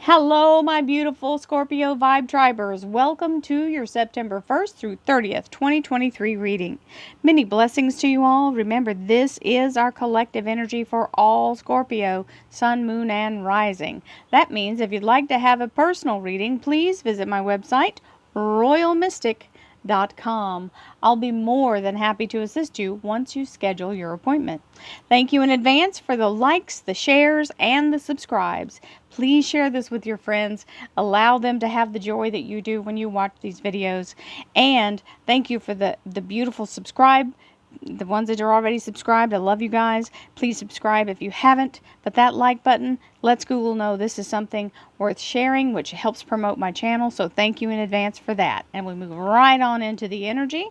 Hello, my beautiful Scorpio Vibe Tribers. Welcome to your September 1st through 30th, 2023 reading. Many blessings to you all. Remember, this is our collective energy for all Scorpio, Sun, Moon, and Rising. That means if you'd like to have a personal reading, please visit my website, royalmystic.com. I'll be more than happy to assist you once you schedule your appointment. Thank you in advance for the likes, the shares, and the subscribes. Please share this with your friends. Allow them to have the joy that you do when you watch these videos. And thank you for the beautiful subscribe. The ones that are already subscribed, I love you guys. Please subscribe if you haven't. But that like button lets Google know this is something worth sharing, which helps promote my channel. So thank you in advance for that. And we move right on into the energy.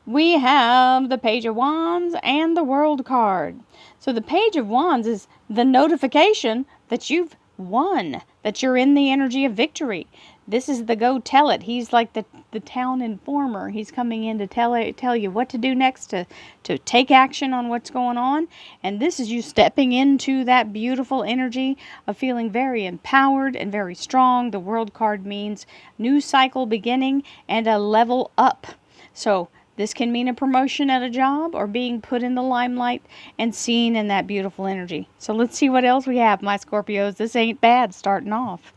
We have the Page of Wands and the World card. So the Page of Wands is the notification that you've won, that you're in the energy of victory. This is the go tell it. He's like the town informer. He's coming in to tell you what to do next, to take action on what's going on. And this is you stepping into that beautiful energy of feeling very empowered and very strong. The World card means new cycle beginning and a level up. So this can mean a promotion at a job or being put in the limelight and seen in that beautiful energy. So let's see what else we have, my Scorpios. This ain't bad starting off.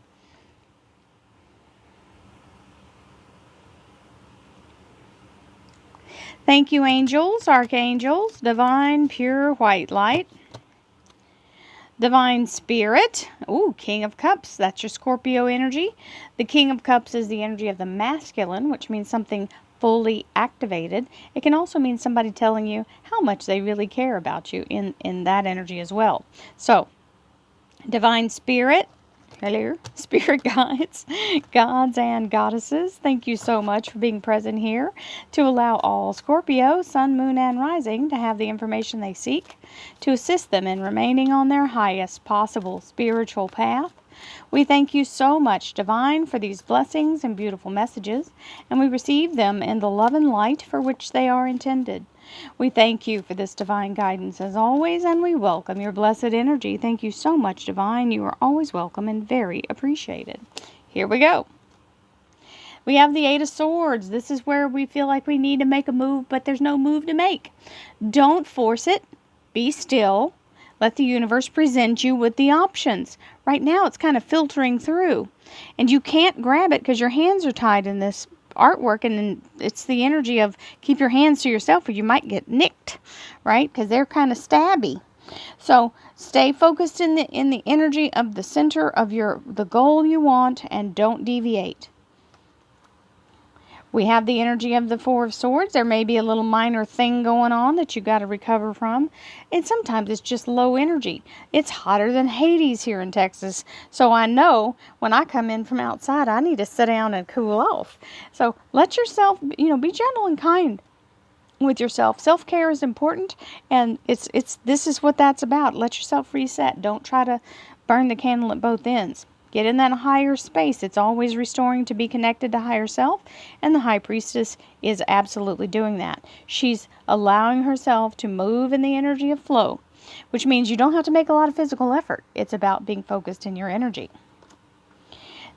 Thank you, angels, archangels, divine, pure white light. Divine Spirit. Ooh, King of Cups. That's your Scorpio energy. The King of Cups is the energy of the masculine, which means something fully activated. It can also mean somebody telling you how much they really care about you in that energy as well. So, Divine Spirit. Hello, Spirit Guides, gods and goddesses, thank you so much for being present here to allow all Scorpio, Sun, Moon, and Rising to have the information they seek to assist them in remaining on their highest possible spiritual path. We thank you so much, Divine, for these blessings and beautiful messages, and we receive them in the love and light for which they are intended. We thank you for this divine guidance as always, and we welcome your blessed energy. Thank you so much, Divine. You are always welcome and very appreciated. Here we go. We have the Eight of Swords. This is where we feel like we need to make a move, but there's no move to make. Don't force it. Be still. Let the universe present you with the options. Right now, it's kind of filtering through, and you can't grab it because your hands are tied in this artwork, and it's the energy of keep your hands to yourself or you might get nicked, right? Because they're kind of stabby. So stay focused in the energy of the center of the goal you want, and don't deviate. We have the energy of the Four of Swords. There may be a little minor thing going on that you got to recover from. And sometimes it's just low energy. It's hotter than Hades here in Texas. So I know when I come in from outside, I need to sit down and cool off. So let yourself, be gentle and kind with yourself. Self-care is important, and this is what that's about. Let yourself reset. Don't try to burn the candle at both ends. Get in that higher space. It's always restoring to be connected to higher self, and the High Priestess is absolutely doing that. She's allowing herself to move in the energy of flow, which means you don't have to make a lot of physical effort. It's about being focused in your energy.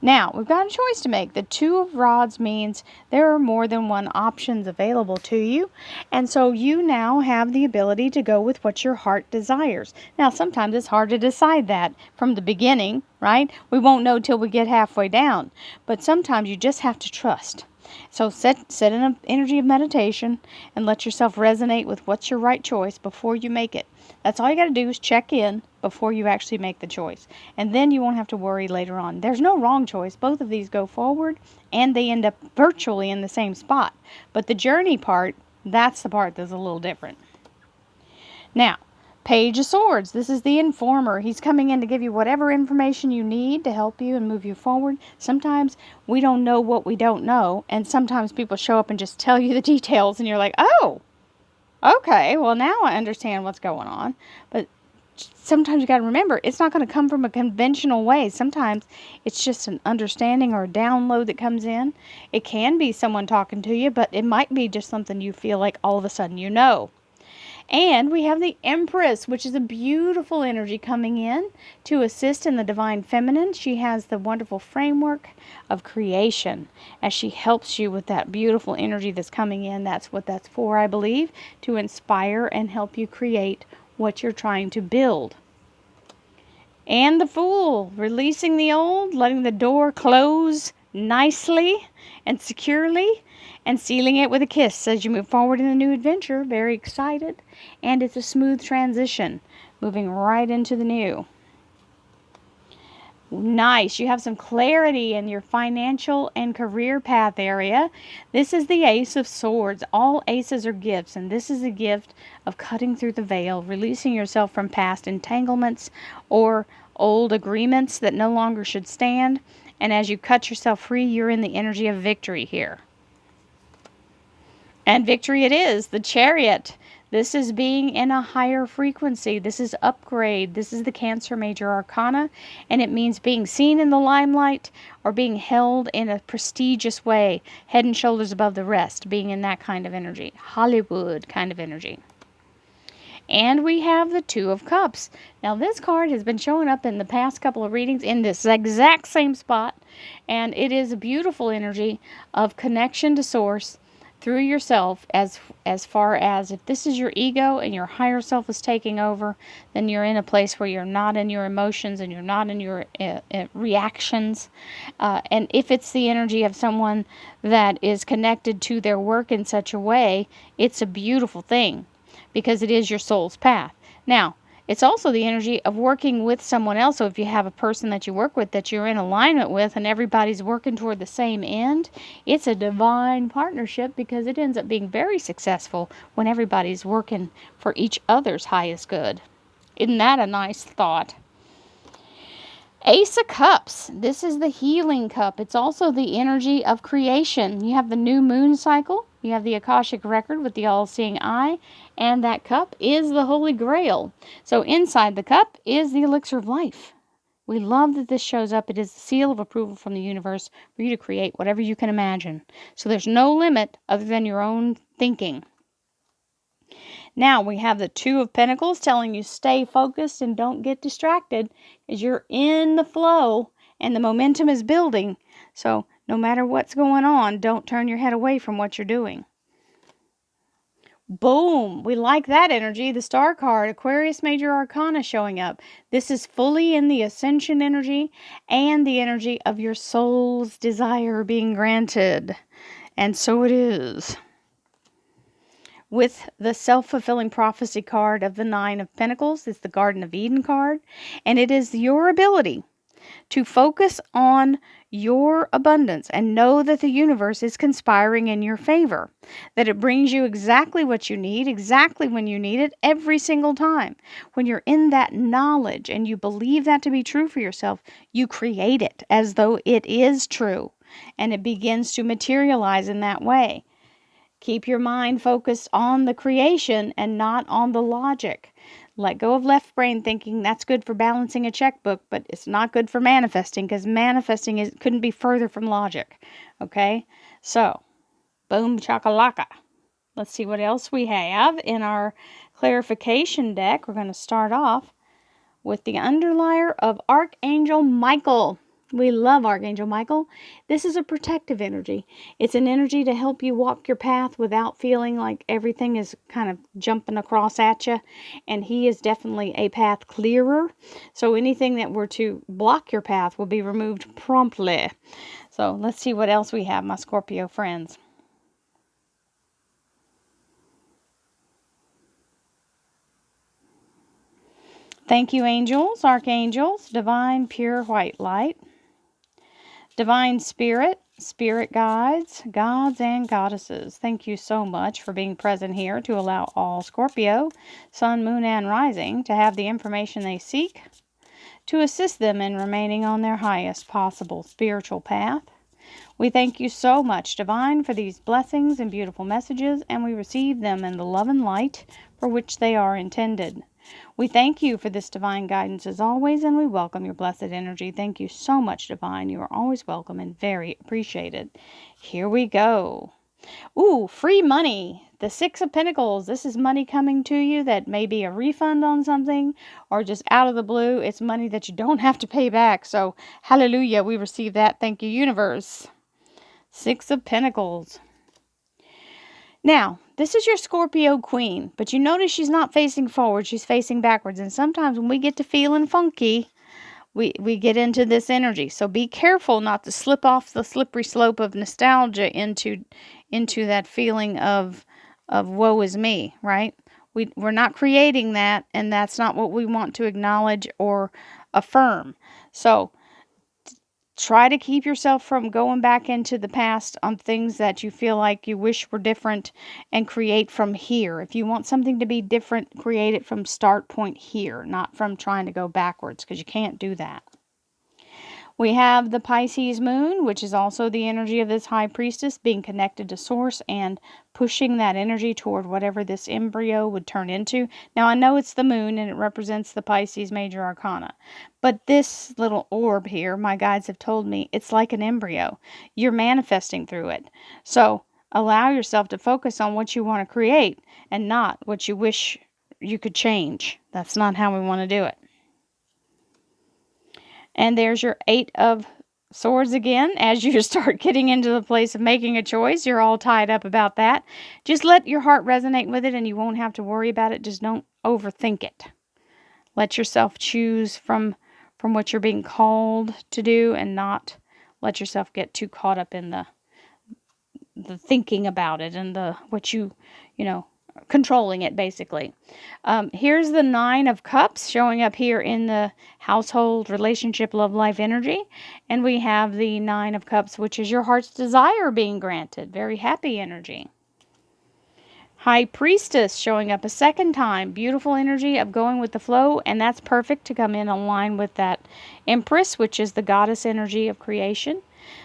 Now, we've got a choice to make. The Two of Rods means there are more than one options available to you. And so you now have the ability to go with what your heart desires. Now, sometimes it's hard to decide that from the beginning, right? We won't know till we get halfway down. But sometimes you just have to trust. So set in an energy of meditation and let yourself resonate with what's your right choice before you make it. That's all you got to do is check in before you actually make the choice. And then you won't have to worry later on. There's no wrong choice. Both of these go forward and they end up virtually in the same spot. But the journey part, that's the part that's a little different. Now, Page of Swords. This is the informer. He's coming in to give you whatever information you need to help you and move you forward. Sometimes we don't know what we don't know, and sometimes people show up and just tell you the details, and you're like, oh, okay, well, now I understand what's going on. But sometimes you got to remember, it's not going to come from a conventional way. Sometimes it's just an understanding or a download that comes in. It can be someone talking to you, but it might be just something you feel like all of a sudden you know. And we have the Empress, which is a beautiful energy coming in to assist in the divine feminine. She has the wonderful framework of creation as she helps you with that beautiful energy that's coming in. That's what that's for, I believe, to inspire and help you create what you're trying to build. And the Fool, releasing the old, letting the door close nicely and securely, and sealing it with a kiss as you move forward in the new adventure. Very excited. And it's a smooth transition, moving right into the new. Nice. You have some clarity in your financial and career path area. This is the Ace of Swords. All aces are gifts, and this is a gift of cutting through the veil, releasing yourself from past entanglements or old agreements that no longer should stand. And as you cut yourself free, you're in the energy of victory here. And victory it is, the Chariot. This is being in a higher frequency. This is upgrade. This is the Cancer Major Arcana, and it means being seen in the limelight or being held in a prestigious way, head and shoulders above the rest, being in that kind of energy, Hollywood kind of energy. And we have the Two of Cups. Now, this card has been showing up in the past couple of readings in this exact same spot, and it is a beautiful energy of connection to Source through yourself, as far as if this is your ego and your higher self is taking over, then you're in a place where you're not in your emotions and you're not in your reactions. And if it's the energy of someone that is connected to their work in such a way, it's a beautiful thing because it is your soul's path. Now, it's also the energy of working with someone else. So if you have a person that you work with that you're in alignment with and everybody's working toward the same end, it's a divine partnership because it ends up being very successful when everybody's working for each other's highest good. Isn't that a nice thought? Ace of Cups. This is the healing cup. It's also the energy of creation. You have the new moon cycle. You have the Akashic record with the all-seeing eye. And that cup is the Holy Grail. So inside the cup is the elixir of life. We love that this shows up. It is the seal of approval from the universe for you to create whatever you can imagine. So there's no limit other than your own thinking. Now we have the Two of Pentacles telling you stay focused and don't get distracted as you're in the flow and the momentum is building. So no matter what's going on, don't turn your head away from what you're doing. Boom! We like that energy. The Star card, Aquarius Major Arcana showing up. This is fully in the Ascension energy and the energy of your soul's desire being granted. And so it is. With the self-fulfilling prophecy card of the Nine of Pentacles, it's the Garden of Eden card. And it is your ability to focus on your abundance and know that the universe is conspiring in your favor, that it brings you exactly what you need, exactly when you need it, every single time. When you're in that knowledge and you believe that to be true for yourself, you create it as though it is true, and it begins to materialize in that way. Keep your mind focused on the creation and not on the logic. Let go of left brain thinking. That's good for balancing a checkbook, but it's not good for manifesting because manifesting couldn't be further from logic. Okay? So, boom chakalaka. Let's see what else we have in our clarification deck. We're going to start off with the underlier of Archangel Michael. We love Archangel Michael. This is a protective energy. It's an energy to help you walk your path without feeling like everything is kind of jumping across at you. And he is definitely a path clearer. So anything that were to block your path will be removed promptly. So let's see what else we have, my Scorpio friends. Thank you, angels, archangels, divine, pure white light. Divine Spirit, Spirit guides, gods and goddesses, thank you so much for being present here to allow all Scorpio, Sun, Moon, and Rising to have the information they seek to assist them in remaining on their highest possible spiritual path. We thank you so much, Divine, for these blessings and beautiful messages, and we receive them in the love and light for which they are intended. We thank you for this divine guidance as always, and we welcome your blessed energy. Thank you so much, Divine. You are always welcome and very appreciated. Here we go. Ooh, free money. The Six of Pentacles. This is money coming to you that may be a refund on something or just out of the blue. It's money that you don't have to pay back. So, hallelujah, we receive that. Thank you, universe. Six of Pentacles. Now, this is your Scorpio queen, but you notice she's not facing forward. She's facing backwards. And sometimes when we get to feeling funky, we get into this energy. So be careful not to slip off the slippery slope of nostalgia into that feeling of woe is me, right? We're not creating that, and that's not what we want to acknowledge or affirm. So try to keep yourself from going back into the past on things that you feel like you wish were different, and create from here. If you want something to be different, create it from start point here, not from trying to go backwards, because you can't do that. We have the Pisces moon, which is also the energy of this high priestess, being connected to source and pushing that energy toward whatever this embryo would turn into. Now, I know it's the moon and it represents the Pisces major arcana, but this little orb here, my guides have told me, it's like an embryo. You're manifesting through it. So allow yourself to focus on what you want to create and not what you wish you could change. That's not how we want to do it. And there's your Eight of Swords again. As you start getting into the place of making a choice, you're all tied up about that. Just let your heart resonate with it and you won't have to worry about it. Just don't overthink it. Let yourself choose from what you're being called to do, and not let yourself get too caught up in the thinking about it and what you know, controlling it, basically. Here's the Nine of Cups showing up here in the household, relationship, love, life energy. And we have the Nine of Cups, which is your heart's desire being granted. Very happy energy. High Priestess showing up a second time. Beautiful energy of going with the flow, and that's perfect to come in line with that Empress, which is the goddess energy of creation.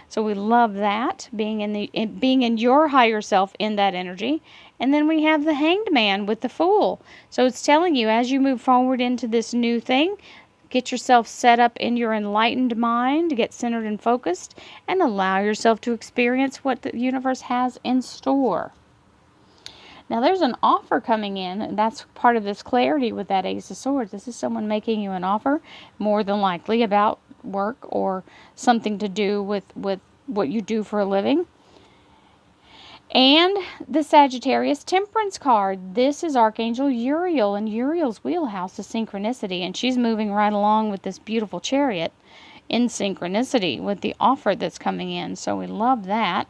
So we love that, being in your higher self in that energy. And then we have the Hanged Man with the Fool. So it's telling you, as you move forward into this new thing, get yourself set up in your enlightened mind, get centered and focused, and allow yourself to experience what the universe has in store. Now, there's an offer coming in, and that's part of this clarity with that Ace of Swords. This is someone making you an offer, more than likely about work or something to do with what you do for a living. And the Sagittarius Temperance card. This is Archangel Uriel, and Uriel's wheelhouse is synchronicity, and she's moving right along with this beautiful chariot in synchronicity with the offer that's coming in. So we love that.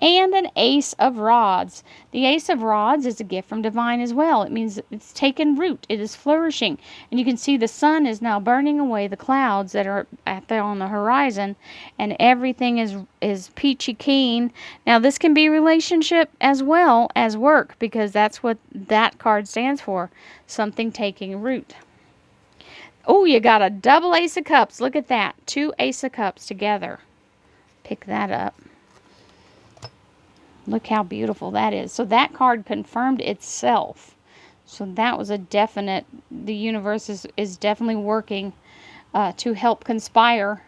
And an Ace of Rods. The Ace of Rods is a gift from divine as well. It means it's taken root. It is flourishing. And you can see the sun is now burning away the clouds that are on the horizon. And everything is peachy keen. Now, this can be relationship as well as work, because that's what that card stands for. Something taking root. Oh, you got a double Ace of Cups. Look at that. Two Ace of Cups together. Pick that up. Look how beautiful that is. So that card confirmed itself. So that was a definite, the universe is definitely working to help conspire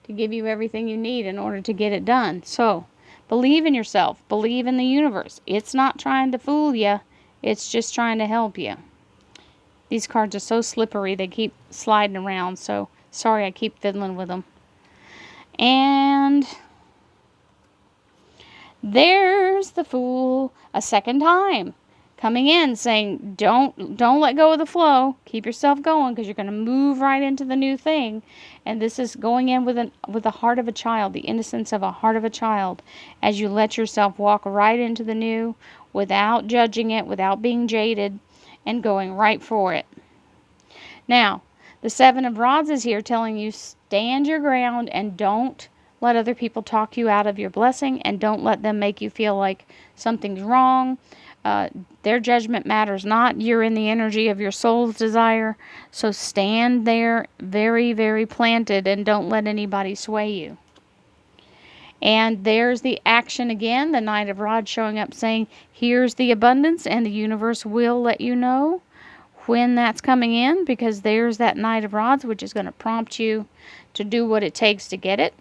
to give you everything you need in order to get it done. So believe in yourself. Believe in the universe. It's not trying to fool you. It's just trying to help you. These cards are so slippery. They keep sliding around. So sorry I keep fiddling with them. And there's the Fool a second time coming in, saying don't let go of the flow. Keep yourself going, because you're going to move right into the new thing. And this is going in with the heart of a child, the innocence of a heart of a child, as you let yourself walk right into the new without judging it, without being jaded, and going right for it. Now, the Seven of Rods is here telling you stand your ground and don't let other people talk you out of your blessing, and don't let them make you feel like something's wrong. Their judgment matters not. You're in the energy of your soul's desire. So stand there very, very planted, and don't let anybody sway you. And there's the action again. The Knight of Rods showing up saying, here's the abundance, and the universe will let you know when that's coming in, because there's that Knight of Rods, which is going to prompt you to do what it takes to get it.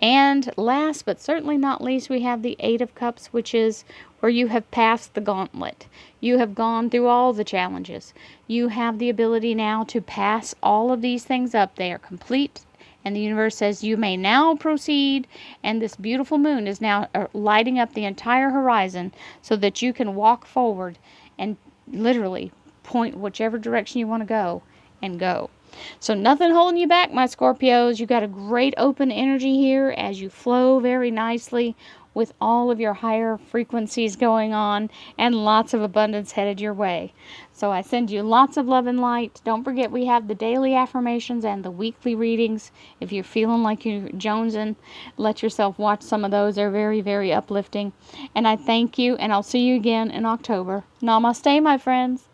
And last but certainly not least, we have the Eight of Cups, which is where you have passed the gauntlet. You have gone through all the challenges. You have the ability now to pass all of these things up. They are complete. And the universe says you may now proceed. And this beautiful moon is now lighting up the entire horizon so that you can walk forward and literally point whichever direction you want to go and go. So nothing holding you back, my Scorpios. You got a great open energy here as you flow very nicely with all of your higher frequencies going on and lots of abundance headed your way. So I send you lots of love and light. Don't forget we have the daily affirmations and the weekly readings. If you're feeling like you're jonesing, let yourself watch some of those. They're very, very uplifting. And I thank you, and I'll see you again in October. Namaste, my friends.